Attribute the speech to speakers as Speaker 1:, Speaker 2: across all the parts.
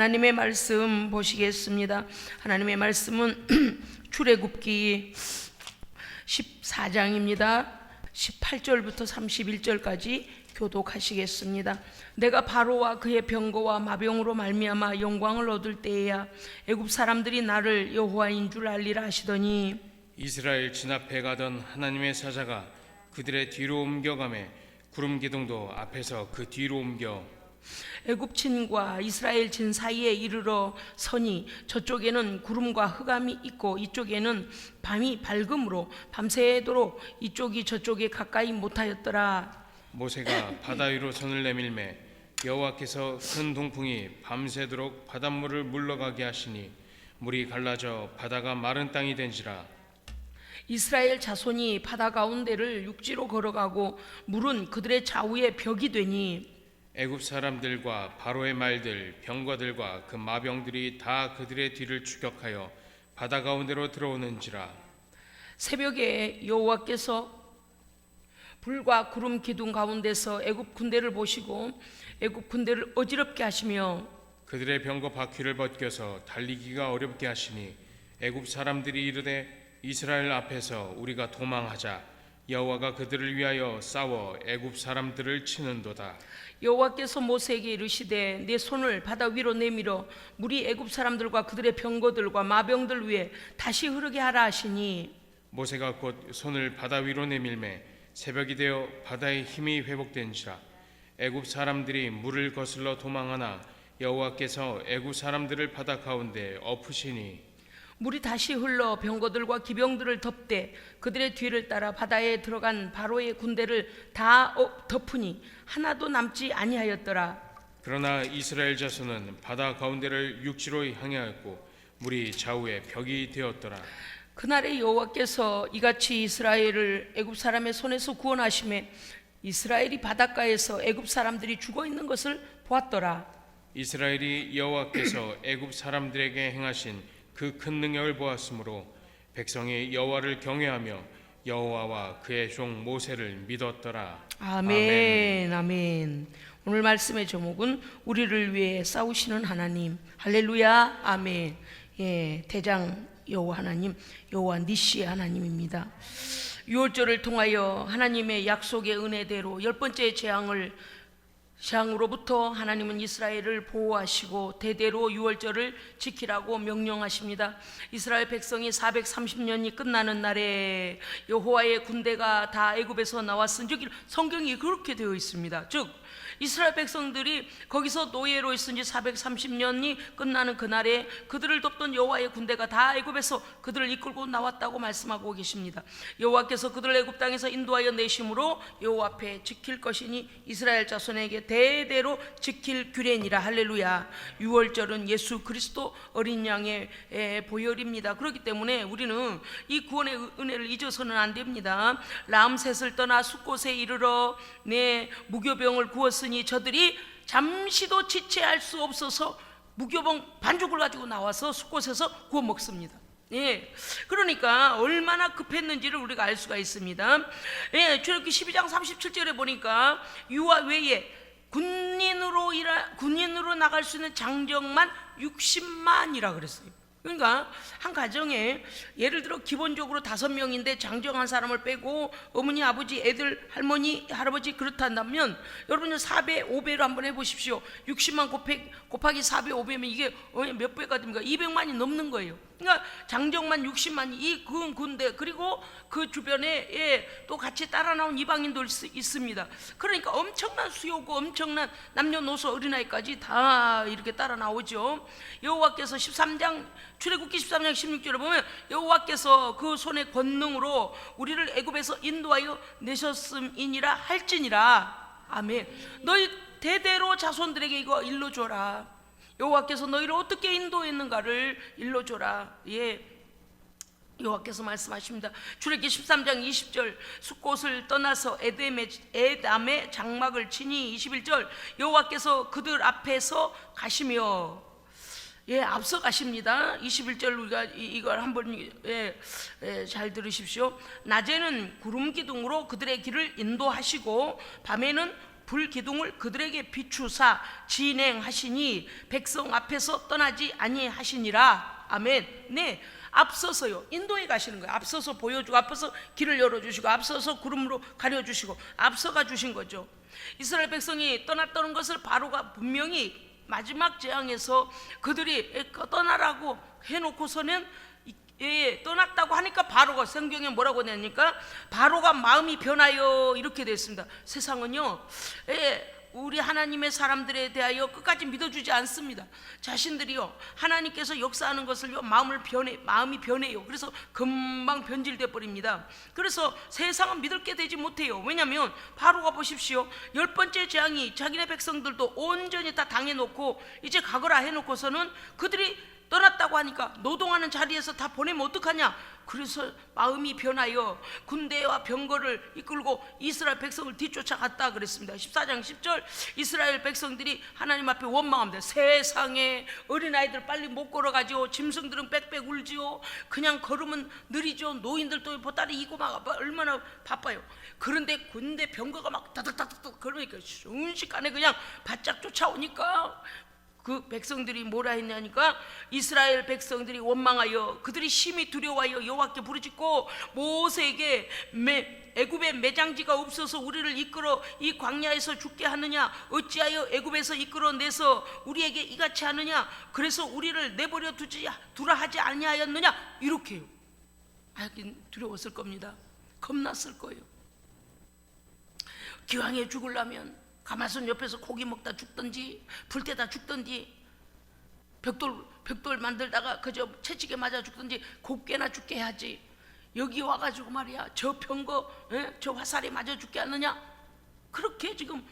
Speaker 1: 하나님의 말씀 보시겠습니다. 하나님의 말씀은 출애굽기 14장입니다. 18절부터 31절까지 교독하시겠습니다. 내가 바로와 그의 병거와 마병으로 말미암아 영광을 얻을 때에야 애굽 사람들이 나를 여호와인 줄 알리라 하시더니
Speaker 2: 이스라엘 진 앞에 가던 하나님의 사자가 그들의 뒤로 옮겨가매 구름 기둥도 앞에서 그 뒤로 옮겨
Speaker 1: 애굽진과 이스라엘 진 사이에 이르러 서니 저쪽에는 구름과 흑암이 있고 이쪽에는 밤이 밝음으로 밤새도록 이쪽이 저쪽에 가까이 못하였더라.
Speaker 2: 모세가 바다 위로 손을 내밀매 여호와께서 큰 동풍이 밤새도록 바닷물을 물러가게 하시니 물이 갈라져 바다가 마른 땅이 된지라.
Speaker 1: 이스라엘 자손이 바다 가운데를 육지로 걸어가고 물은 그들의 좌우에 벽이 되니
Speaker 2: 애굽 사람들과 바로의 말들 병거들과 그 마병들이 다 그들의 뒤를 추격하여 바다 가운데로 들어오는지라.
Speaker 1: 새벽에 여호와께서 불과 구름 기둥 가운데서 애굽 군대를 보시고 애굽 군대를 어지럽게 하시며
Speaker 2: 그들의 병거 바퀴를 벗겨서 달리기가 어렵게 하시니 애굽 사람들이 이르되 이스라엘 앞에서 우리가 도망하자. 여호와가 그들을 위하여 싸워 애굽 사람들을 치는도다.
Speaker 1: 여호와께서 모세에게 이르시되 내 손을 바다 위로 내밀어 물이 애굽 사람들과 그들의 병거들과 마병들 위에 다시 흐르게 하라 하시니
Speaker 2: 모세가 곧 손을 바다 위로 내밀매 새벽이 되어 바다의 힘이 회복된지라. 애굽 사람들이 물을 거슬러 도망하나 여호와께서 애굽 사람들을 바다 가운데 엎으시니
Speaker 1: 물이 다시 흘러 병거들과 기병들을 덮되 그들의 뒤를 따라 바다에 들어간 바로의 군대를 다 덮으니 하나도 남지 아니하였더라.
Speaker 2: 그러나 이스라엘 자손은 바다 가운데를 육지로 향하였고 물이 좌우에 벽이 되었더라.
Speaker 1: 그날에 여호와께서 이같이 이스라엘을 애굽 사람의 손에서 구원하시매 이스라엘이 바닷가에서 애굽 사람들이 죽어 있는 것을 보았더라.
Speaker 2: 이스라엘이 여호와께서 애굽 사람들에게 행하신 그 큰 능력을 보았으므로 백성이 여호와를 경외하며 여호와와 그의 종 모세를 믿었더라.
Speaker 1: 아멘. 아멘. 오늘 말씀의 제목은 우리를 위해 싸우시는 하나님. 할렐루야. 아멘. 예, 대장 여호와 하나님, 여호와 니시의 하나님입니다. 유월절을 통하여 하나님의 약속의 은혜대로 열 번째 재앙으로부터 하나님은 이스라엘을 보호하시고 대대로 유월절을 지키라고 명령하십니다. 이스라엘 백성이 430년이 끝나는 날에 여호와의 군대가 다 애굽에서 나왔은 즉 성경이 그렇게 되어 있습니다. 즉 이스라엘 백성들이 거기서 노예로 있은 지 430년이 끝나는 그날에 그들을 돕던 여호와의 군대가 다 애굽에서 그들을 이끌고 나왔다고 말씀하고 계십니다. 여호와께서 그들을 애굽 땅에서 인도하여 내심으로 여호와 앞에 지킬 것이니 이스라엘 자손에게 대대로 지킬 규례니라. 할렐루야. 유월절은 예수 그리스도 어린 양의 보혈입니다. 그렇기 때문에 우리는 이 구원의 은혜를 잊어서는 안 됩니다. 람셋을 떠나 숫곳에 이르러 내 무교병을 구웠으니 저들이 잠시도 지체할 수 없어서 무교병 반죽을 가지고 나와서 숫곳에서 구워 먹습니다. 예, 그러니까 얼마나 급했는지를 우리가 알 수가 있습니다. 예, 출애굽기 12장 37절에 보니까 유아 외에 군인으로 나갈 수 있는 장정만 60만이라 그랬어요. 그러니까 한 가정에 예를 들어 기본적으로 5명인데 장정한 사람을 빼고 어머니, 아버지, 애들, 할머니, 할아버지 그렇다면 여러분은 4배, 5배로 한번 해보십시오. 60만 곱하기 4배, 5배면 이게 몇 배가 됩니까? 200만이 넘는 거예요. 그러니까 장정만 60만이 이 군대 그리고 그 주변에 또 같이 따라 나온 이방인도 있습니다. 그러니까 엄청난 수요고 엄청난 남녀노소 어린아이까지 다 이렇게 따라 나오죠. 여호와께서 출애굽기 13장 16절에 보면 여호와께서 그 손의 권능으로 우리를 애굽에서 인도하여 내셨음이니라 할지니라. 아멘. 너희 대대로 자손들에게 이거 일러줘라. 여호와께서 너희를 어떻게 인도했는가를 일러줘라. 예, 여호와께서 말씀하십니다. 출애굽기 13장 20절 숫곳을 떠나서 에담의 장막을 치니 21절 여호와께서 그들 앞에서 가시며 예, 앞서 가십니다. 21절 우리가 이걸 한번 잘 들으십시오. 낮에는 구름 기둥으로 그들의 길을 인도하시고 밤에는 불기둥을 그들에게 비추사 진행하시니 백성 앞에서 떠나지 아니하시니라. 아멘. 네, 앞서서요, 인도에 가시는 거예요. 앞서서 보여주고, 앞서서 길을 열어주시고, 앞서서 구름으로 가려주시고, 앞서가 주신 거죠. 이스라엘 백성이 떠났다는 것을 바로가 분명히 마지막 재앙에서 그들이 떠나라고 해놓고서는 떠났다고 하니까 바로가, 성경에 뭐라고 되니까 바로가 마음이 변하여 이렇게 됐습니다. 세상은요, 우리 하나님의 사람들에 대하여 끝까지 믿어주지 않습니다. 자신들이요, 하나님께서 역사하는 것을요, 마음이 변해요. 그래서 금방 변질돼 버립니다. 그래서 세상은 믿을 게 되지 못해요. 왜냐하면 바로가 보십시오, 10번째 재앙이 자기네 백성들도 온전히 다 당해놓고 이제 가거라 해놓고서는 그들이 떠났다고 하니까 노동하는 자리에서 다 보내면 어떡하냐. 그래서 마음이 변하여 군대와 병거를 이끌고 이스라엘 백성을 뒤쫓아갔다 그랬습니다. 14장 10절, 이스라엘 백성들이 하나님 앞에 원망합니다. 세상에, 어린아이들 빨리 못 걸어가지요, 짐승들은 빽빽 울지요, 그냥 걸으면 느리죠, 노인들도 보따리 이고 막 얼마나 바빠요. 그런데 군대 병거가 막 다닥다닥 그러니까 순식간에 그냥 바짝 쫓아오니까 그 백성들이 뭐라 했냐니까, 이스라엘 백성들이 원망하여 그들이 심히 두려워하여 여호와께 부르짖고 모세에게 애굽에 매장지가 없어서 우리를 이끌어 이 광야에서 죽게 하느냐, 어찌하여 애굽에서 이끌어내서 우리에게 이같이 하느냐, 그래서 우리를 내버려 두라 하지 아니하였느냐, 이렇게요. 하긴 두려웠을 겁니다. 겁났을 거예요. 기왕에 죽으려면 가마솥 옆에서 고기 먹다 죽든지 불때다 죽든지, 벽돌 만들다가 그저 채찍에 맞아 죽든지 곱게나 죽게 해야지, 여기 와가지고 말이야 저 병거 저 화살에 맞아 죽게 하느냐, 그렇게 지금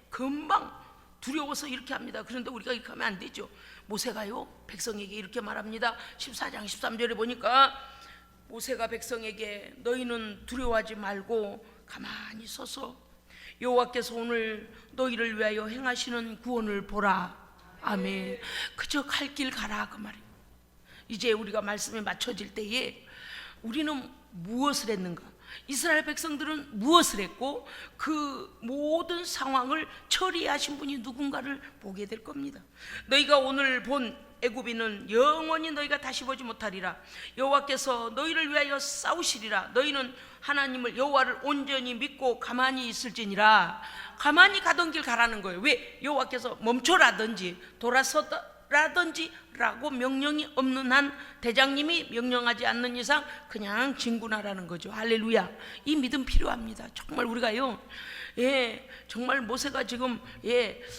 Speaker 1: 금방 두려워서 이렇게 합니다. 그런데 우리가 이렇게 하면 안 되죠. 모세가요 백성에게 이렇게 말합니다. 14장 13절에 보니까 모세가 백성에게 너희는 두려워하지 말고 가만히 서서 여호와께서 오늘 너희를 위하여 행하시는 구원을 보라. 아멘. 그저 갈 길 가라 그 말이에요. 이제 우리가 말씀에 맞춰질 때에 우리는 무엇을 했는가, 이스라엘 백성들은 무엇을 했고 그 모든 상황을 처리하신 분이 누군가를 보게 될 겁니다. 너희가 오늘 본 애굽인은 영원히 너희가 다시 보지 못하리라. 여호와께서 너희를 위하여 싸우시리라. 너희는 하나님을 여호와를 온전히 믿고 가만히 있을지니라. 가만히 가던 길 가라는 거예요. 왜? 여호와께서 멈춰라든지 돌아서라든지 라고 명령이 없는 한, 대장님이 명령하지 않는 이상 그냥 진군하라는 거죠. 할렐루야. 이 믿음 필요합니다. 정말 우리가요, 정말 모세가 지금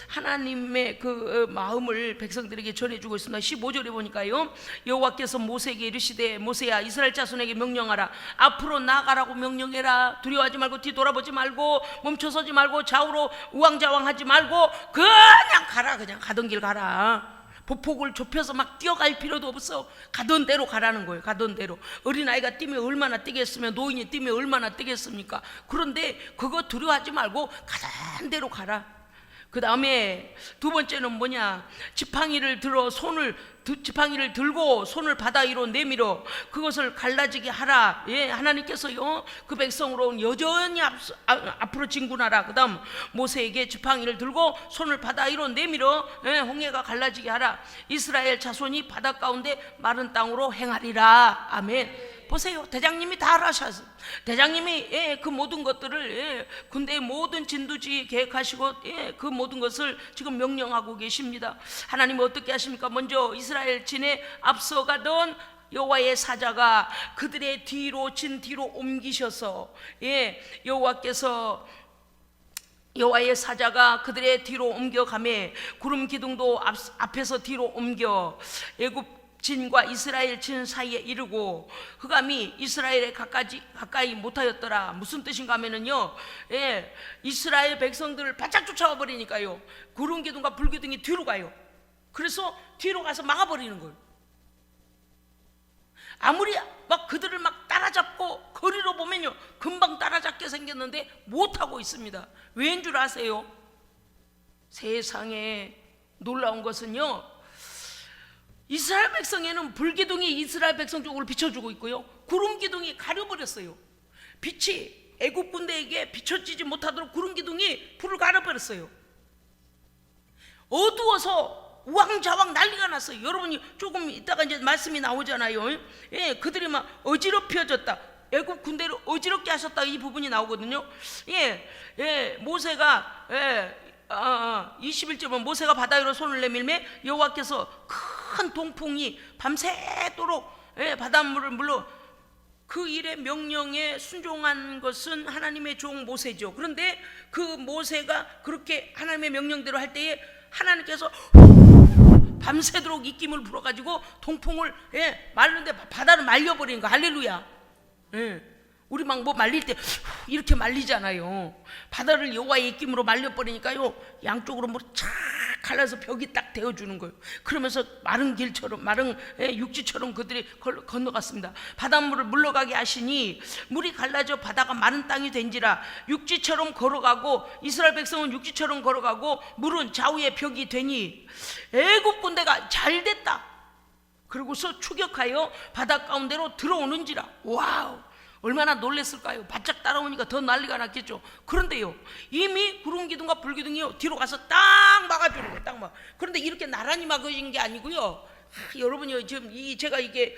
Speaker 1: 하나님의 그 마음을 백성들에게 전해주고 있습니다. 15절에 보니까요, 여호와께서 모세에게 이르시되 모세야, 이스라엘 자손에게 명령하라. 앞으로 나아가라고 명령해라. 두려워하지 말고 뒤돌아보지 말고 멈춰서지 말고 좌우로 우왕좌왕하지 말고 그냥 가라. 그냥 가던 길 가라. 보폭을 좁혀서 막 뛰어갈 필요도 없어. 가던 대로 가라는 거예요. 가던 대로. 어린아이가 뛰면 얼마나 뛰겠으며 노인이 뛰면 얼마나 뛰겠습니까? 그런데 그거 두려워하지 말고 가던 대로 가라. 그 다음에 두 번째는 뭐냐, 지팡이를 들고 손을 바다 위로 내밀어 그것을 갈라지게 하라. 하나님께서요 그 백성으로 여전히 앞으로 진군하라. 그 다음 모세에게 지팡이를 들고 손을 바다 위로 내밀어 홍해가 갈라지게 하라. 이스라엘 자손이 바다 가운데 마른 땅으로 행하리라. 아멘. 보세요, 대장님이 다 하셨어요. 대장님이 그 모든 것들을 군대의 모든 진두지 계획하시고 그 모든 것을 지금 명령하고 계십니다. 하나님은 어떻게 하십니까? 먼저 이스라엘 진에 앞서가던 여호와의 사자가 그들의 진 뒤로 옮기셔서 여호와의 사자가 그들의 뒤로 옮겨가매 구름 기둥도 앞에서 뒤로 옮겨 애굽 진과 이스라엘 진 사이에 이르고 흑암이 이스라엘에 가까이 못하였더라. 무슨 뜻인가 하면은요, 이스라엘 백성들을 바짝 쫓아와 버리니까요 구름 기둥과 불 기둥이 뒤로 가요. 그래서 뒤로 가서 막아버리는 거예요. 아무리 막 그들을 막 따라잡고 거리로 보면요 금방 따라잡게 생겼는데 못하고 있습니다. 왜인 줄 아세요? 세상에 놀라운 것은요, 이스라엘 백성에는 불기둥이 이스라엘 백성 쪽으로 비춰주고 있고요, 구름 기둥이 가려버렸어요. 빛이 애굽 군대에게 비춰지지 못하도록 구름 기둥이 불을 가려버렸어요. 어두워서 우왕좌왕 난리가 났어요. 여러분이 조금 이따가 이제 말씀이 나오잖아요. 예, 그들이 막 어지럽혀졌다. 애굽 군대를 어지럽게 하셨다, 이 부분이 나오거든요. 모세가 21절은 모세가 바다 위로 손을 내밀매 여호와께서 큰 동풍이 밤새도록 바닷물을 물러 그 일의 명령에 순종한 것은 하나님의 종 모세죠. 그런데 그 모세가 그렇게 하나님의 명령대로 할 때에 하나님께서 밤새도록 입김을 불어가지고 동풍을 말는데 바다를 말려버리는 거. 할렐루야. 우리 막 뭐 말릴 때 이렇게 말리잖아요. 바다를 여호와의 입김으로 말려버리니까요, 양쪽으로 뭐 착 갈라서 벽이 딱 되어주는 거예요. 그러면서 마른 길처럼, 마른 육지처럼 그들이 건너갔습니다. 바닷물을 물러가게 하시니 물이 갈라져 바다가 마른 땅이 된지라. 육지처럼 걸어가고 이스라엘 백성은 육지처럼 걸어가고 물은 좌우의 벽이 되니 애굽 군대가 잘 됐다. 그러고서 추격하여 바다 가운데로 들어오는지라. 와우, 얼마나 놀랬을까요? 바짝 따라오니까 더 난리가 났겠죠. 그런데요, 이미 구름 기둥과 불 기둥이 뒤로 가서 딱 막아주는 거예요. 딱 막. 그런데 이렇게 나란히 막아진 게 아니고요. 여러분이 지금 제가 이게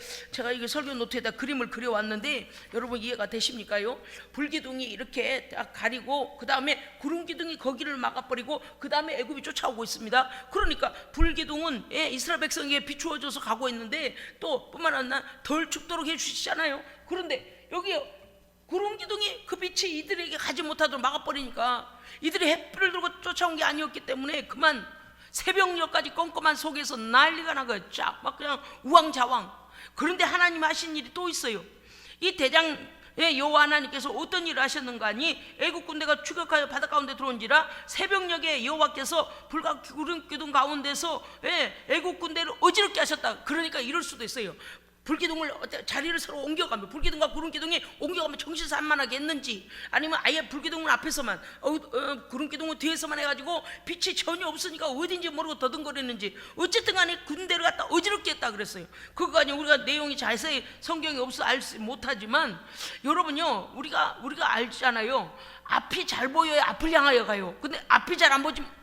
Speaker 1: 설교 노트에다 그림을 그려왔는데 여러분 이해가 되십니까요? 불기둥이 이렇게 딱 가리고 그 다음에 구름 기둥이 거기를 막아버리고 그 다음에 애굽이 쫓아오고 있습니다. 그러니까 불기둥은 이스라엘 백성에게 비추어져서 가고 있는데 또 뿐만 아니라 덜 춥도록 해주시잖아요. 그런데 여기 구름 기둥이 그 빛이 이들에게 가지 못하도록 막아버리니까 이들이 햇불을 들고 쫓아온 게 아니었기 때문에 그만 새벽녘까지 껌껌한 속에서 난리가 난 거예요. 쫙 막 그냥 우왕좌왕. 그런데 하나님 하신 일이 또 있어요. 이 대장 여호와 하나님께서 어떤 일을 하셨는가 하니 애국 군대가 추격하여 바다 가운데 들어온지라 새벽녘에 여호와께서 불과 구름 기둥 가운데서 애국 군대를 어지럽게 하셨다. 그러니까 이럴 수도 있어요. 불기둥을 자리를 서로 옮겨가며 불기둥과 구름기둥이 옮겨가며 정신산만하게 했는지, 아니면 아예 불기둥은 앞에서만 구름기둥은 뒤에서만 해가지고 빛이 전혀 없으니까 어딘지 모르고 더듬거리는지, 어쨌든 간에 군대를 갖다 어지럽게 했다 그랬어요. 그거 아니면 우리가 내용이 자세히 성경에 없어 알지 못하지만 여러분요, 우리가 알잖아요. 앞이 잘 보여야 앞을 향하여 가요. 근데 앞이 잘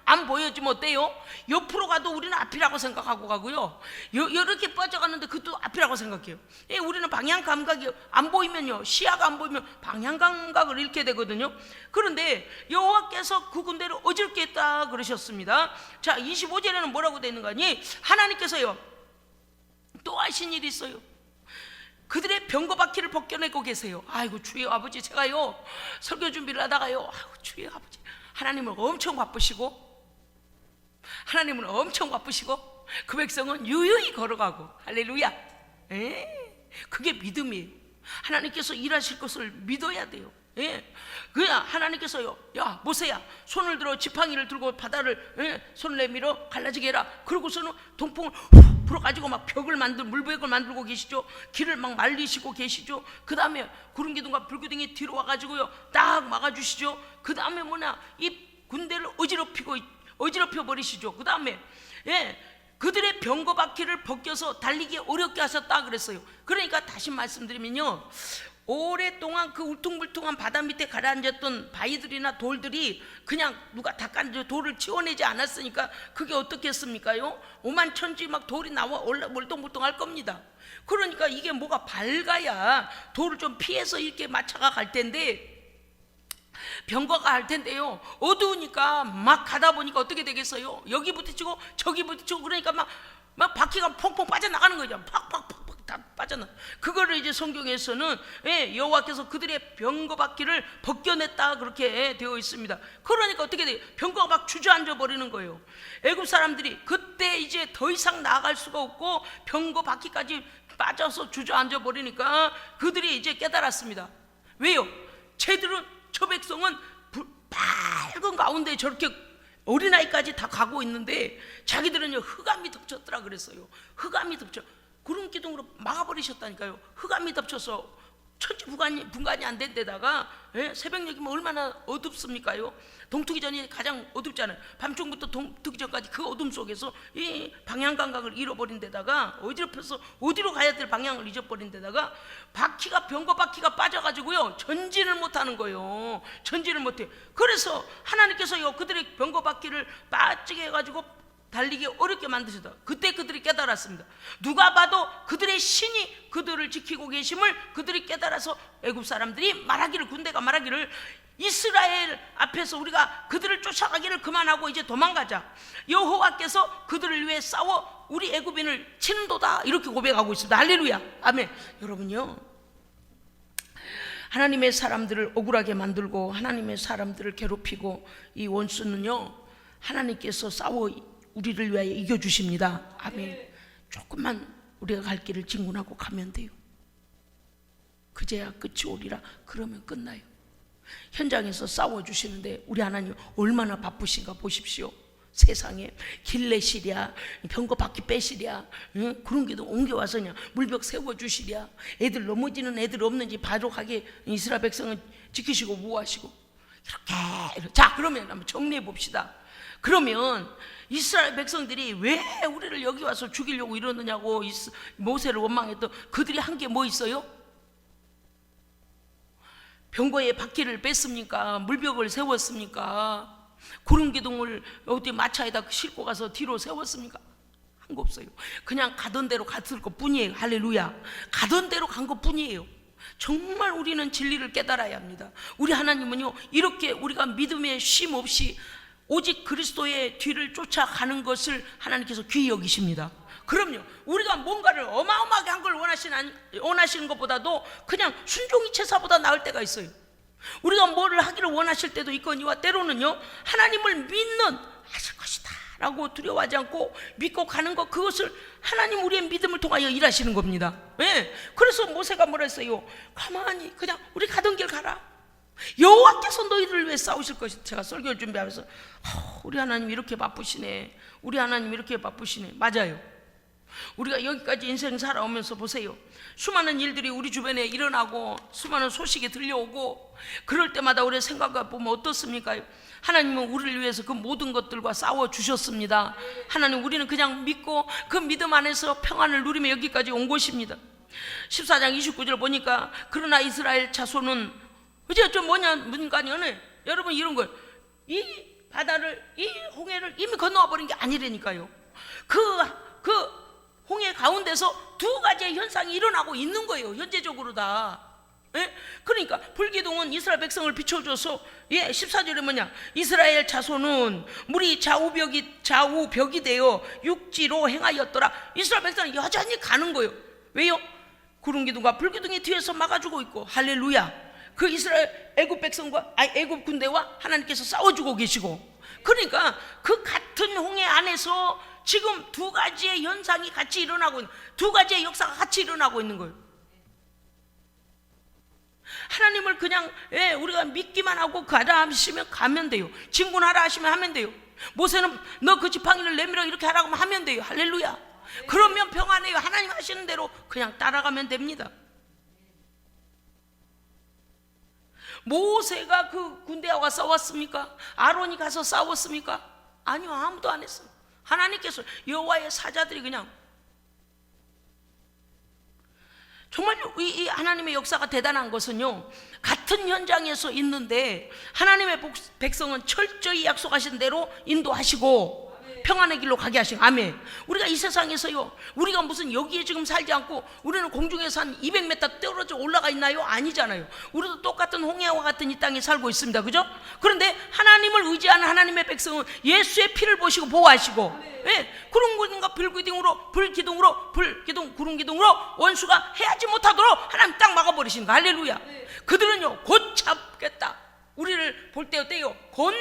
Speaker 1: 안 보여지면 어때요? 옆으로 가도 우리는 앞이라고 생각하고 가고요, 이렇게 빠져가는데 그것도 앞이라고 생각해요. 우리는 방향 감각이 안 보이면요, 시야가 안 보이면 방향 감각을 잃게 되거든요. 그런데 여호와께서 그 군대를 어지럽게 했다 그러셨습니다. 자, 25절에는 뭐라고 되어 있는가 하니 하나님께서요 또 하신 일이 있어요. 그들의 병거바퀴를 벗겨내고 계세요. 아이고 주여 아버지, 제가요 설교 준비를 하다가요, 아이고 주여 아버지, 하나님은 엄청 바쁘시고 그 백성은 유유히 걸어가고, 할렐루야. 그게 믿음이에요. 하나님께서 일하실 것을 믿어야 돼요. 그냥 하나님께서요, 야 모세야, 손을 들어 지팡이를 들고 바다를 손을 내밀어 갈라지게 해라. 그러고서는 동풍을 불어가지고 막 물벽을 만들고 계시죠. 길을 막 말리시고 계시죠. 그 다음에 구름기둥과 불기둥이 뒤로 와가지고요 딱 막아주시죠. 그 다음에 이 군대를 어지럽혀 버리시죠. 그 다음에 그들의 병거바퀴를 벗겨서 달리기 어렵게 하셨다 그랬어요. 그러니까 다시 말씀드리면요, 오랫동안 그 울퉁불퉁한 바다 밑에 가라앉았던 바위들이나 돌들이 그냥 누가 닦아내서 돌을 치워내지 않았으니까 그게 어떻겠습니까요? 오만천지 막 돌이 나와 멀뚱멀뚱할 겁니다. 그러니까 이게 뭐가 밝아야 돌을 좀 피해서 이렇게 마차가 갈 텐데, 병거가 할 텐데요, 어두우니까 막 가다 보니까 어떻게 되겠어요? 여기 부딪히고 저기 부딪히고, 그러니까 막 바퀴가 퐁퐁 빠져나가는 거죠. 팍팍팍팍 다 빠져나. 그거를 이제 성경에서는 여호와께서 그들의 병거 바퀴를 벗겨냈다 그렇게 되어 있습니다. 그러니까 어떻게 돼요? 병거가 막 주저앉아 버리는 거예요. 애굽 사람들이 그때 이제 더 이상 나아갈 수가 없고 병거 바퀴까지 빠져서 주저앉아 버리니까 그들이 이제 깨달았습니다. 왜요? 저 백성은 밝은 가운데 저렇게 어린아이까지 다 가고 있는데 자기들은요 흑암이 덮쳤더라 그랬어요. 흑암이 덮쳐 구름기둥으로 막아버리셨다니까요. 흑암이 덮쳐서 천지분간이 안 된 데다가 새벽녘이면 얼마나 어둡습니까요? 동트기 전이 가장 어둡잖아요. 밤중부터 동트기 전까지 그 어둠 속에서 이 방향 감각을 잃어버린 데다가 어지럽혀서 어디로 가야 될 방향을 잊어버린 데다가 병거 바퀴가 빠져가지고요 전진을 못하는 거예요. 전진을 못해. 그래서 하나님께서요 그들의 병거 바퀴를 빠지게 해가지고 달리기 어렵게 만드시다. 그때 그들이 깨달았습니다. 누가 봐도 그들의 신이 그들을 지키고 계심을 그들이 깨달아서 애굽 사람들이 군대가 말하기를 이스라엘 앞에서 우리가 그들을 쫓아가기를 그만하고 이제 도망가자. 여호와께서 그들을 위해 싸워 우리 애굽인을 치는도다. 이렇게 고백하고 있습니다. 할렐루야. 아멘. 여러분요, 하나님의 사람들을 억울하게 만들고 하나님의 사람들을 괴롭히고 이 원수는요 하나님께서 싸워 우리를 위하여 이겨주십니다. 아멘. 조금만 우리가 갈 길을 진군하고 가면 돼요. 그제야 끝이 오리라. 그러면 끝나요. 현장에서 싸워주시는데 우리 하나님 얼마나 바쁘신가 보십시오. 세상에 길내시랴, 병거 바퀴 빼시랴, 그런 게도 옮겨와서 그냥 물벽 세워주시랴, 애들 넘어지는 애들 없는지 바로가게 이스라엘 백성은 지키시고 보호하시고 이렇게. 자, 그러면 한번 정리해 봅시다. 그러면 이스라엘 백성들이 왜 우리를 여기 와서 죽이려고 이러느냐고 모세를 원망했던 그들이 한 게 뭐 있어요? 병거에 바퀴를 뺐습니까? 물벽을 세웠습니까? 구름기둥을 어디 마차에다 싣고 가서 뒤로 세웠습니까? 한 거 없어요. 그냥 가던 대로 갔을 것 뿐이에요. 할렐루야. 가던 대로 간 것 뿐이에요. 정말 우리는 진리를 깨달아야 합니다. 우리 하나님은요 이렇게 우리가 믿음에 쉼 없이 오직 그리스도의 뒤를 쫓아가는 것을 하나님께서 귀히 여기십니다. 그럼요, 우리가 뭔가를 어마어마하게 한 걸 원하시는 것보다도 그냥 순종이 제사보다 나을 때가 있어요. 우리가 뭐를 하기를 원하실 때도 있거니와 때로는요 하나님을 믿는 하실 것이다 라고 두려워하지 않고 믿고 가는 것, 그것을 하나님 우리의 믿음을 통하여 일하시는 겁니다. 왜? 그래서 모세가 뭐라 했어요? 가만히 그냥 우리 가던 길 가라. 여호와께서 너희들을 위해 싸우실 것이다. 제가 설교를 준비하면서 우리 하나님 이렇게 바쁘시네, 우리 하나님 이렇게 바쁘시네. 맞아요. 우리가 여기까지 인생 살아오면서 보세요. 수많은 일들이 우리 주변에 일어나고 수많은 소식이 들려오고 그럴 때마다 우리의 생각을 보면 어떻습니까? 하나님은 우리를 위해서 그 모든 것들과 싸워주셨습니다. 하나님, 우리는 그냥 믿고 그 믿음 안에서 평안을 누리며 여기까지 온 것입니다. 14장 29절 보니까 그러나 이스라엘 자손은 이제 좀 문간이 여러분 이런 거예요. 이 바다를, 이 홍해를 이미 건너와 버린 게 아니라니까요. 그 홍해 가운데서 두 가지의 현상이 일어나고 있는 거예요. 현재적으로 다. 그러니까 불기둥은 이스라엘 백성을 비춰줘서 14절에 뭐냐, 이스라엘 자손은 물이 좌우벽이 되어 육지로 행하였더라. 이스라엘 백성은 여전히 가는 거예요. 왜요? 구름기둥과 불기둥이 뒤에서 막아주고 있고. 할렐루야. 그 이스라엘 애굽 군대와 하나님께서 싸워주고 계시고, 그러니까 그 같은 홍해 안에서 지금 두 가지의 현상이 같이 일어나고 있는, 두 가지의 역사가 같이 일어나고 있는 거예요. 하나님을 그냥 우리가 믿기만 하고 가라 하시면 가면 돼요. 진군하라 하시면 하면 돼요. 모세는 너 그 지팡이를 내밀어 이렇게 하라고 하면 돼요. 할렐루야. 그러면 평안해요. 하나님 하시는 대로 그냥 따라가면 됩니다. 모세가 그 군대와 싸웠습니까? 아론이 가서 싸웠습니까? 아니요, 아무도 안 했어요. 하나님께서, 여호와의 사자들이 그냥, 정말 이 하나님의 역사가 대단한 것은요, 같은 현장에서 있는데 하나님의 백성은 철저히 약속하신 대로 인도하시고 평안의 길로 가게 하신. 아멘. 우리가 이 세상에서요, 우리가 무슨 여기에 지금 살지 않고 우리는 공중에서 한 200m 떨어져 올라가 있나요? 아니잖아요. 우리도 똑같은 홍해와 같은 이 땅에 살고 있습니다. 그죠? 그런데 하나님을 의지하는 하나님의 백성은 예수의 피를 보시고 보호하시고, 구름기둥과 구름기둥으로 원수가 해하지 못하도록 하나님 딱 막아버리신 거. 할렐루야. 그들은요 곧 잡겠다. 우리를 볼 때요 곧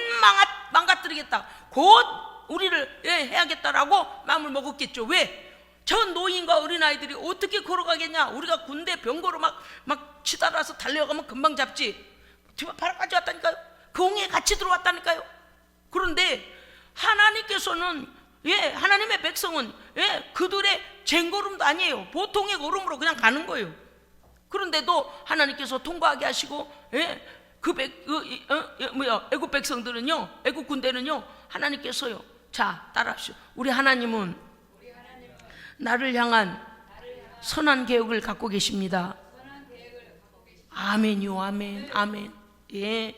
Speaker 1: 망가뜨리겠다. 곧 우리를 해야겠다라고 마음을 먹었겠죠. 왜? 저 노인과 어린아이들이 어떻게 걸어가겠냐? 우리가 군대 병거로 막 치달아서 달려가면 금방 잡지. 바로까지 왔다니까요. 그 홍해에 같이 들어왔다니까요. 그런데 하나님께서는 하나님의 백성은 그들의 쟁걸음도 아니에요. 보통의 걸음으로 그냥 가는 거예요. 그런데도 하나님께서 통과하게 하시고, 애국 백성들은요, 애국 군대는요, 하나님께서요, 자 따라하시오. 우리 하나님은 나를 향한 선한 계획을 갖고 계십니다. 아멘요, 아멘, 아멘. 예,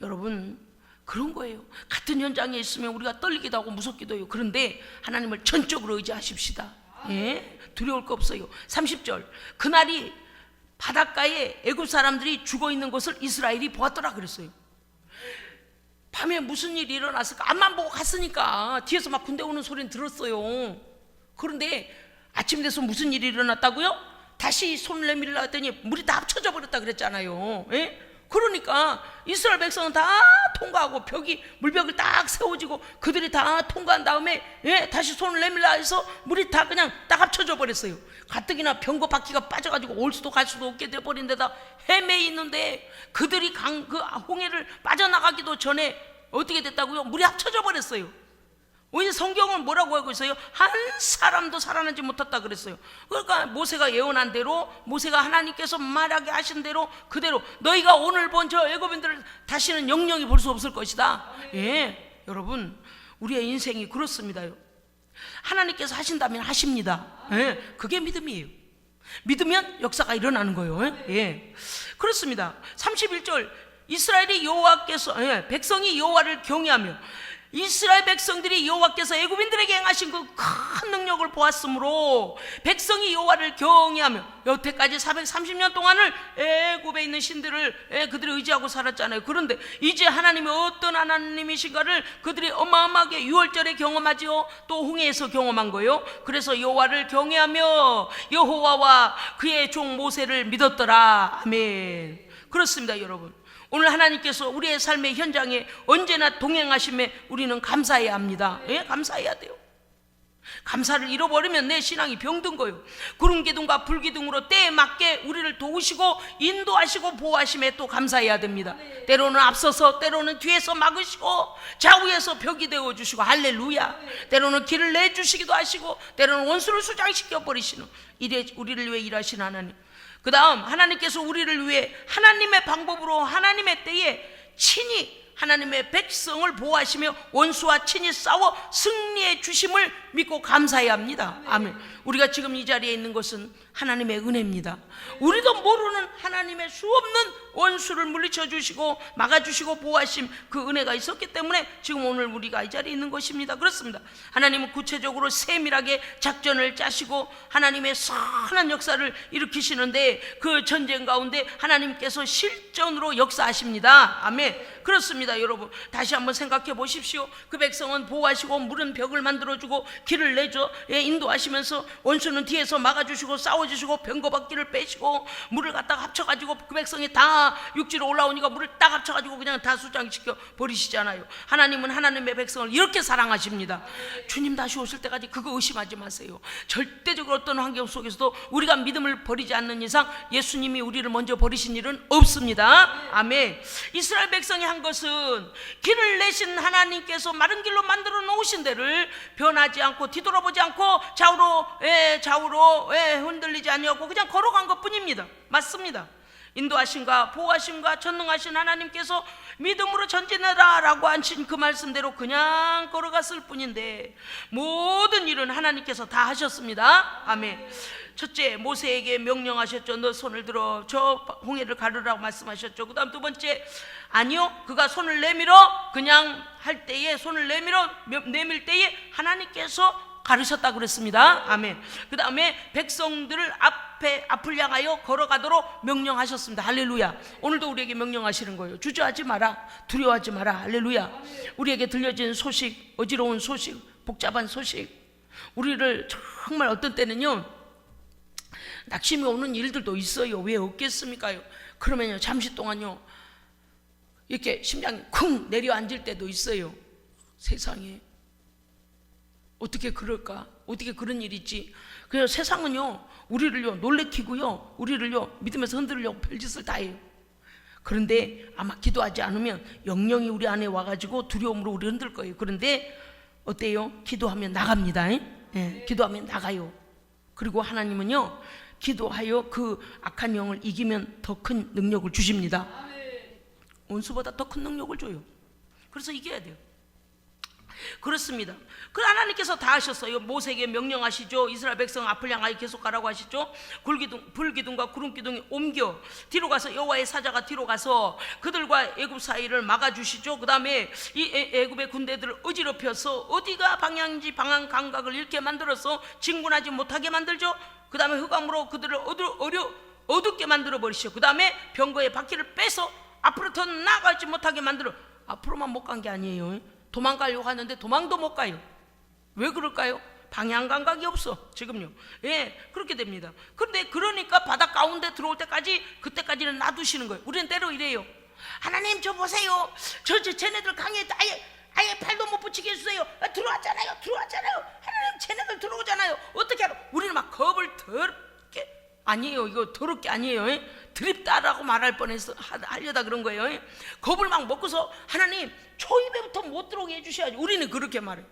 Speaker 1: 여러분 그런 거예요. 같은 현장에 있으면 우리가 떨리기도 하고 무섭기도 해요. 그런데 하나님을 전적으로 의지하십시다. 예, 두려울 거 없어요. 30절, 그날이 바닷가에 애굽 사람들이 죽어 있는 것을 이스라엘이 보았더라 그랬어요. 밤에 무슨 일이 일어났을까? 앞만 보고 갔으니까 뒤에서 막 군대 오는 소리는 들었어요. 그런데 아침 돼서 무슨 일이 일어났다고요? 다시 손을 내밀려 했더니 물이 다 합쳐져 버렸다 그랬잖아요. 예? 그러니까 이스라엘 백성은 다 통과하고 물벽을 딱 세워지고 그들이 다 통과한 다음에, 예, 다시 손을 내밀라 해서 물이 다 그냥 딱 합쳐져 버렸어요. 가뜩이나 병거 바퀴가 빠져가지고 올 수도 갈 수도 없게 돼버린 데다 헤매 있는데 그들이 그 홍해를 빠져나가기도 전에 어떻게 됐다고요? 물이 합쳐져 버렸어요. 오히려 성경은 뭐라고 하고 있어요? 한 사람도 살아나지 못했다 그랬어요. 그러니까 모세가 예언한 대로, 모세가 하나님께서 말하게 하신 대로 그대로 너희가 오늘 본 저 애굽인들을 다시는 영영이 볼 수 없을 것이다. 예, 여러분 우리의 인생이 그렇습니다요. 하나님께서 하신다면 하십니다. 예, 그게 믿음이에요. 믿으면 역사가 일어나는 거예요. 예, 그렇습니다. 31절, 이스라엘이 여호와께서, 예, 백성이 여호와를 경외하며, 이스라엘 백성들이 여호와께서 애굽인들에게 행하신 그 큰 능력을 보았으므로 백성이 여호와를 경외하며, 여태까지 430년 동안을 애굽에 있는 신들을 그들이 의지하고 살았잖아요. 그런데 이제 하나님이 어떤 하나님이신가를 그들이 어마어마하게 유월절에 경험하지요. 또 홍해에서 경험한 거예요. 그래서 여호와를 경외하며 여호와와 그의 종 모세를 믿었더라. 아멘. 그렇습니다, 여러분. 오늘 하나님께서 우리의 삶의 현장에 언제나 동행하심에 우리는 감사해야 합니다. 예? 감사해야 돼요. 감사를 잃어버리면 내 신앙이 병든 거예요. 구름기둥과 불기둥으로 때에 맞게 우리를 도우시고 인도하시고 보호하심에 또 감사해야 됩니다. 때로는 앞서서, 때로는 뒤에서 막으시고 좌우에서 벽이 되어주시고, 할렐루야. 때로는 길을 내주시기도 하시고, 때로는 원수를 수장시켜 버리시는, 우리를 위해 일하신 하나님. 그 다음 하나님께서 우리를 위해 하나님의 방법으로 하나님의 때에 친히 하나님의 백성을 보호하시며 원수와 친히 싸워 승리해 주심을 믿고 감사해야 합니다. 아멘. 우리가 지금 이 자리에 있는 것은 하나님의 은혜입니다. 우리도 모르는 하나님의 수없는 원수를 물리쳐 주시고 막아주시고 보호하심, 그 은혜가 있었기 때문에 지금 오늘 우리가 이 자리에 있는 것입니다. 그렇습니다. 하나님은 구체적으로 세밀하게 작전을 짜시고 하나님의 선한 역사를 일으키시는데, 그 전쟁 가운데 하나님께서 실전으로 역사하십니다. 아멘. 그렇습니다. 여러분 다시 한번 생각해 보십시오. 그 백성은 보호하시고 물은 벽을 만들어주고 길을 내줘 인도하시면서, 원수는 뒤에서 막아주시고 싸워주시고 병거바퀴를 빼시고 물을 갖다가 합쳐가지고 그 백성이 다 육지로 올라오니까 물을 딱 합쳐가지고 그냥 다 수장시켜 버리시잖아요. 하나님은 하나님의 백성을 이렇게 사랑하십니다. 주님 다시 오실 때까지 그거 의심하지 마세요. 절대적으로 어떤 환경 속에서도 우리가 믿음을 버리지 않는 이상 예수님이 우리를 먼저 버리신 일은 없습니다. 아멘. 이스라엘 백성이 한 것은 길을 내신 하나님께서 마른 길로 만들어 놓으신 데를 변하지 않고 뒤돌아보지 않고 좌우로 흔들리지 아니하고 그냥 걸어간 것 뿐입니다. 맞습니다. 인도하심과 보호하심과 전능하신 하나님께서 믿음으로 전진해라 라고 하신 그 말씀대로 그냥 걸어갔을 뿐인데 모든 일은 하나님께서 다 하셨습니다. 아멘. 첫째, 모세에게 명령하셨죠. 너 손을 들어 저 홍해를 가르라고 말씀하셨죠. 그 다음 두 번째, 아니요, 그가 손을 내밀어 그냥 할 때에, 손을 내밀 때에 하나님께서 가르셨다고 그랬습니다. 아멘. 그 다음에 백성들을 앞을 향하여 걸어가도록 명령하셨습니다. 할렐루야. 오늘도 우리에게 명령하시는 거예요. 주저하지 마라, 두려워하지 마라. 할렐루야. 우리에게 들려진 소식, 어지러운 소식, 복잡한 소식, 우리를 정말 어떤 때는요 낙심이 오는 일들도 있어요. 왜 없겠습니까요? 그러면요 잠시 동안요 이렇게 심장이 쿵 내려앉을 때도 있어요. 세상에 어떻게 그럴까? 어떻게 그런 일이 있지? 그래서 세상은요 우리를요 놀래키고요 우리를요 믿음에서 흔들려고 별짓을 다 해요. 그런데 아마 기도하지 않으면 영령이 우리 안에 와가지고 두려움으로 우리 흔들 거예요. 그런데 어때요? 기도하면 나갑니다. 예, 기도하면 나가요. 그리고 하나님은요, 기도하여 그 악한 영을 이기면 더 큰 능력을 주십니다. 원수보다 더 큰 능력을 줘요. 그래서 이겨야 돼요. 그렇습니다. 그 하나님께서 다 하셨어요. 모세에게 명령하시죠. 이스라엘 백성 앞을 향하여 계속 가라고 하시죠. 불기둥과 구름기둥이 옮겨 뒤로 가서 여호와의 사자가 뒤로 가서 그들과 애굽 사이를 막아주시죠. 그 다음에 이 애굽의 군대들을 어지럽혀서 어디가 방향인지 방향 감각을 잃게 만들어서 진군하지 못하게 만들죠. 그 다음에 흑암으로 그들을 어둡게 만들어 버리시죠. 그 다음에 병거의 바퀴를 빼서 앞으로 더 나아가지 못하게 만들어. 앞으로만 못 간 게 아니에요. 도망가려고 하는데 도망도 못 가요. 왜 그럴까요? 방향 감각이 없어 지금요. 예, 그렇게 됩니다. 그런데 그러니까 바다 가운데 들어올 때까지, 그때까지는 놔두시는 거예요. 우리는 때로 이래요. 하나님 저 보세요. 쟤네들 강에 아예 팔도 못 붙이게 해주세요. 들어왔잖아요. 하나님 쟤네들 들어오잖아요. 어떻게 하러? 우리는 막 겁을 더럽게, 아니에요. 이거 더럽게 아니에요. 드립다라고 말할 뻔해서 하려다 그런 거예요. 겁을 막 먹고서 하나님 초입에부터 못 들어오게 해주셔야지. 우리는 그렇게 말해요.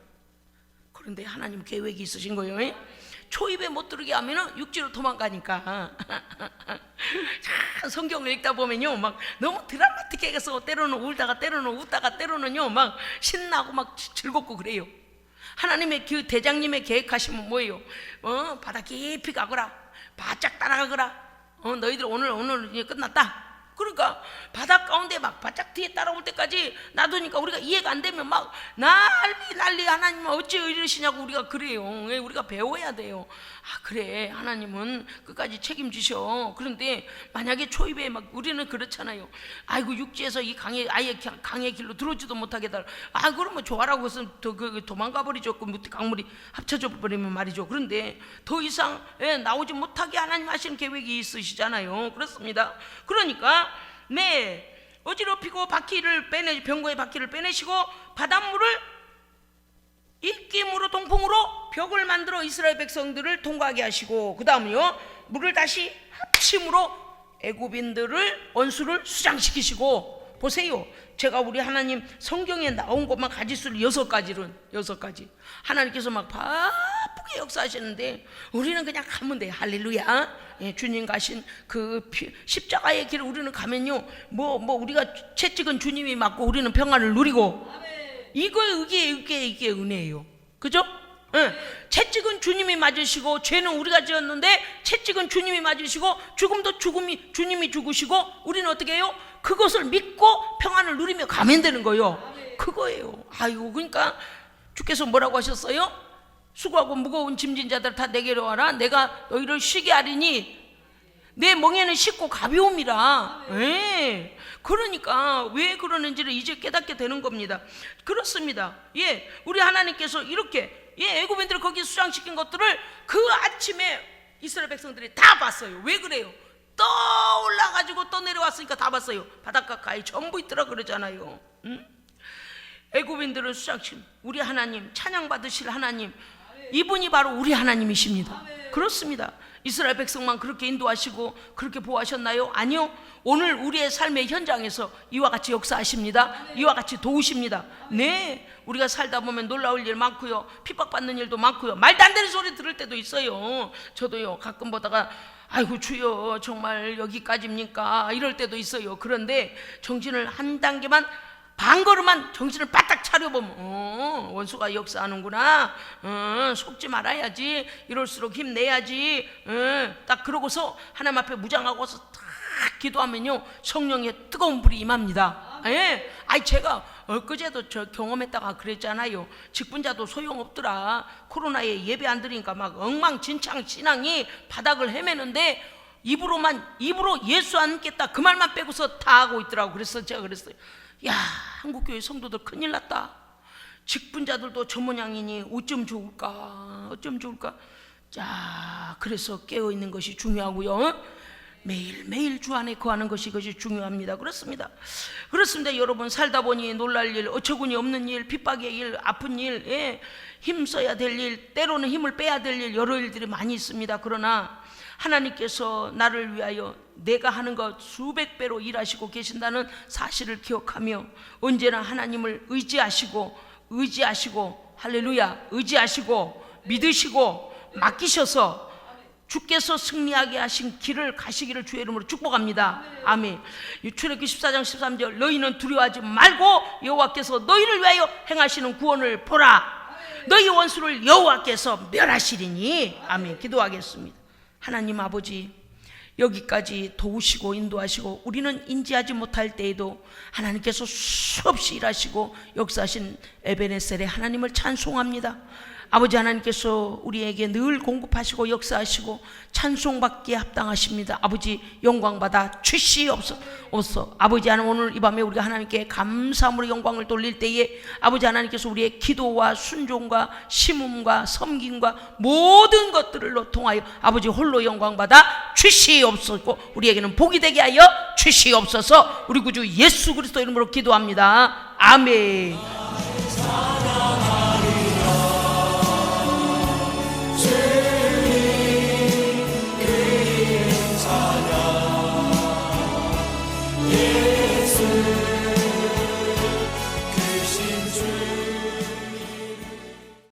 Speaker 1: 그런데 하나님 계획이 있으신 거예요. 초입에 못 들어오게 하면은 육지로 도망가니까. 자, 성경을 읽다 보면요, 막 너무 드라마틱해서 때로는 울다가 때로는 웃다가 때로는요 막 신나고 막 즐겁고 그래요. 하나님의 그 대장님의 계획하시면 뭐예요? 바다 깊이 가거라, 바짝 따라가거라. 너희들 오늘 이제 끝났다. 그러니까 바다 가운데 막 바짝 뒤에 따라올 때까지 놔두니까 우리가 이해가 안 되면 막 난리 하나님은 어찌 이러시냐고 우리가 그래요. 우리가 배워야 돼요. 아 그래, 하나님은 끝까지 책임지셔. 그런데 만약에 초입에 막 우리는 그렇잖아요. 아이고 육지에서 이 강에 아예 강의 길로 들어오지도 못하게 달. 아 그러면 좋아라고 해서 도망가 버리죠. 그 강물이 합쳐져 버리면 말이죠. 그런데 더 이상 나오지 못하게 하나님 하시는 계획이 있으시잖아요. 그렇습니다. 그러니까 어지럽히고 병거의 바퀴를 빼내시고 바닷물을 입김으로 동풍으로 벽을 만들어 이스라엘 백성들을 통과하게 하시고, 그 다음에요 물을 다시 합침으로 애굽인들을 원수를 수장시키시고. 보세요, 제가 우리 하나님 성경에 나온 것만 가지수를 6가지 하나님께서 막 바쁘게 역사하시는데 우리는 그냥 가면 돼요. 할렐루야. 주님 가신 그 십자가의 길을 우리는 가면요 뭐 우리가 채 찍은 주님이 맞고 우리는 평안을 누리고. 이게 은혜예요. 그죠? 채 찍은 주님이 맞으시고, 죄는 우리가 지었는데 채 찍은 주님이 맞으시고, 죽음도 주님이 죽으시고, 우리는 어떻게 해요? 그것을 믿고 평안을 누리며 가면 되는 거예요. 그거예요. 아이고, 그러니까 주께서 뭐라고 하셨어요? 수고하고 무거운 짐진 자들 다 내게로 와라. 내가 너희를 쉬게 하리니 내 멍에는 쉽고 가벼움이라. 그러니까 왜 그러는지를 이제 깨닫게 되는 겁니다. 그렇습니다. 우리 하나님께서 이렇게 애굽인들을 거기 수장시킨 것들을 그 아침에 이스라엘 백성들이 다 봤어요. 왜 그래요? 떠올라가지고 또 내려왔으니까 다 봤어요. 바닷가 가에 전부 있더라 그러잖아요. 애굽인들을 수장시킨 우리 하나님, 찬양받으실 하나님, 이분이 바로 우리 하나님이십니다. 그렇습니다. 이스라엘 백성만 그렇게 인도하시고 그렇게 보호하셨나요? 아니요. 오늘 우리의 삶의 현장에서 이와 같이 역사하십니다. 이와 같이 도우십니다. 우리가 살다 보면 놀라울 일 많고요, 핍박받는 일도 많고요, 말도 안 되는 소리 들을 때도 있어요. 저도요 가끔 보다가 아이고 주여 정말 여기까지입니까 이럴 때도 있어요. 그런데 정신을 한 단계만, 반걸음만 정신을 바짝 차려보면 원수가 역사하는구나, 속지 말아야지, 이럴수록 힘내야지, 딱 그러고서 하나님 앞에 무장하고서 딱 기도하면요 성령의 뜨거운 불이 임합니다. 제가 엊그제도 저 경험했다가 그랬잖아요. 직분자도 소용없더라. 코로나에 예배 안 드리니까 막 엉망진창 신앙이 바닥을 헤매는데 입으로 예수 안 믿겠다 그 말만 빼고서 다 하고 있더라고. 그래서 제가 그랬어요. 야, 한국교회 성도들 큰일 났다. 직분자들도 저 모양이니 어쩜 좋을까. 자, 그래서 깨어있는 것이 중요하고요, 매일매일 주 안에 거하는 것이 중요합니다. 그렇습니다. 여러분, 살다 보니 놀랄 일, 어처구니 없는 일, 핍박의 일, 아픈 일, 힘써야 될 일, 때로는 힘을 빼야 될 일, 여러 일들이 많이 있습니다. 그러나 하나님께서 나를 위하여 내가 하는 것 수백 배로 일하시고 계신다는 사실을 기억하며 언제나 하나님을 의지하시고 할렐루야, 의지하시고 믿으시고 맡기셔서 주께서 승리하게 하신 길을 가시기를 주의 이름으로 축복합니다. 아멘. 출애굽기 14장 13절 너희는 두려워하지 말고 여호와께서 너희를 위하여 행하시는 구원을 보라. 너희 원수를 여호와께서 멸하시리니. 아멘. 기도하겠습니다. 하나님 아버지, 여기까지 도우시고 인도하시고 우리는 인지하지 못할 때에도 하나님께서 수없이 일하시고 역사하신 에베네셀의 하나님을 찬송합니다. 아버지 하나님께서 우리에게 늘 공급하시고 역사하시고 찬송받기에 합당하십니다. 아버지 영광받아 주시옵소서. 아버지 하나님, 오늘 이 밤에 우리가 하나님께 감사함으로 영광을 돌릴 때에 아버지 하나님께서 우리의 기도와 순종과 심음과 섬김과 모든 것들을 통하여 아버지 홀로 영광받아 주시옵소서. 우리에게는 복이 되게 하여 주시옵소서. 우리 구주 예수 그리스도 이름으로 기도합니다. 아멘.